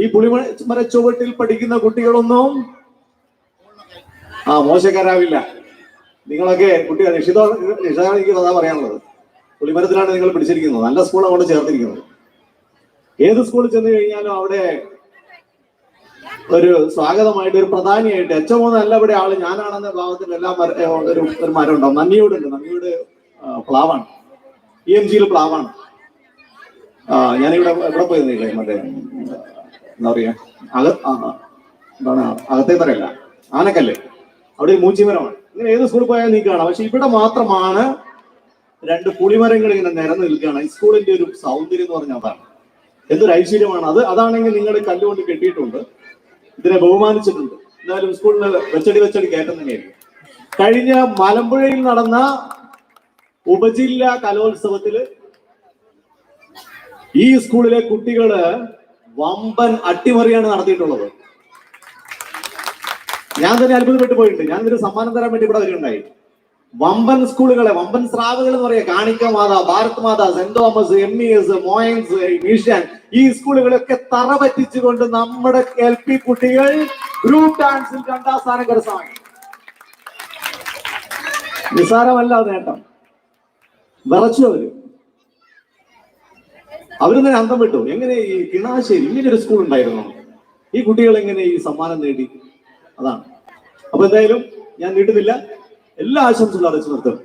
ഈ പുളിമര ചുവട്ടിൽ പഠിക്കുന്ന കുട്ടികളൊന്നും മോശക്കാരാവില്ല. നിങ്ങളൊക്കെ കുട്ടികൾ എനിക്ക് അതാ പറയാനുള്ളത്. പുളിമരത്തിലാണ് നിങ്ങൾ പിടിച്ചിരിക്കുന്നത്. നല്ല സ്കൂൾ അവിടെ ചേർത്തിരിക്കുന്നത്. ഏത് സ്കൂളിൽ ചെന്ന് കഴിഞ്ഞാലും അവിടെ ഒരു സ്വാഗതമായിട്ട് ഒരു പ്രധാനിയായിട്ട് HM അല്ല ഇവിടെ ആള് ഞാനാണെന്ന ഭാവത്തിൽ എല്ലാ ഒരു മരം ഉണ്ടാവും. നന്ദിയോടുണ്ട്. നന്ദിയോട് പ്ലാവാണ്, EMG പ്ലാവാണ്. ഞാനിവിടെ എവിടെ പോയിരുന്നില്ലേ, മറ്റേ എന്താ പറയാ എന്താണ് അകത്തേ പറയല്ല, ആനക്കല്ല്, അവിടെ ഒരു മൂച്ചിമരമാണ്. ഇങ്ങനെ ഏത് സ്കൂളിൽ പോയാൽ നീ കാണാം. പക്ഷെ ഇവിടെ മാത്രമാണ് 2 പുളിമരങ്ങൾ ഇങ്ങനെ നിരന്ന് നിൽക്കുകയാണ്. ഈ സ്കൂളിന്റെ ഒരു സൗന്ദര്യം എന്ന് പറഞ്ഞാൽ അതാണ്. എന്തൊരു ഐശ്വര്യമാണ് അത്. അതാണെങ്കിൽ നിങ്ങൾ കല്ലുകൊണ്ട് കെട്ടിയിട്ടുണ്ട്, ഇതിനെ ബഹുമാനിച്ചിട്ടുണ്ട്. എന്തായാലും സ്കൂളിന് വെച്ചടി കയറ്റം തന്നെയായിരിക്കും. കഴിഞ്ഞ മലമ്പുഴയിൽ നടന്ന ഉപജില്ലാ കലോത്സവത്തില് ഈ സ്കൂളിലെ കുട്ടികള് വമ്പൻ അട്ടിമറിയാണ് നടത്തിയിട്ടുള്ളത്. ഞാൻ തന്നെ അത്ഭുതപ്പെട്ടു പോയിട്ടുണ്ട്. ഞാൻ ഇതിന് സമ്മാനം തരാൻ വേണ്ടി ഇവിടെ വരുന്നുണ്ടായി. വമ്പൻ സ്കൂളുകളെ, വമ്പൻ സ്രാവുകൾ എന്ന് പറയാം, കാണിക്ക മാത, ഭാരത് മാത, സെന്റ് തോമസ്, MES, മോയൻസ്, മിഷൻ, ഈ സ്കൂളുകളൊക്കെ തറ പറ്റിച്ചുകൊണ്ട് നമ്മുടെ LP കുട്ടികൾ ഗ്രൂപ്പ് ഡാൻസിൽ 2ാം സ്ഥാനം കരസ്ഥമാക്കി. നിസ്സാരമല്ല നേട്ടം. വിറച്ചു അവര് തന്നെ അന്തം വിട്ടു. എങ്ങനെ ഈ കിണാശ്ശേരി ഇങ്ങനെ ഒരു സ്കൂൾ ഉണ്ടായിരുന്നു, ഈ കുട്ടികൾ എങ്ങനെ ഈ സമ്മാനം നേടി? അതാണ്. അപ്പൊ എന്തായാലും ഞാൻ നീട്ടുന്നില്ല, എല്ലാ ആശംസകളും അറിയിച്ചു നിർത്തും.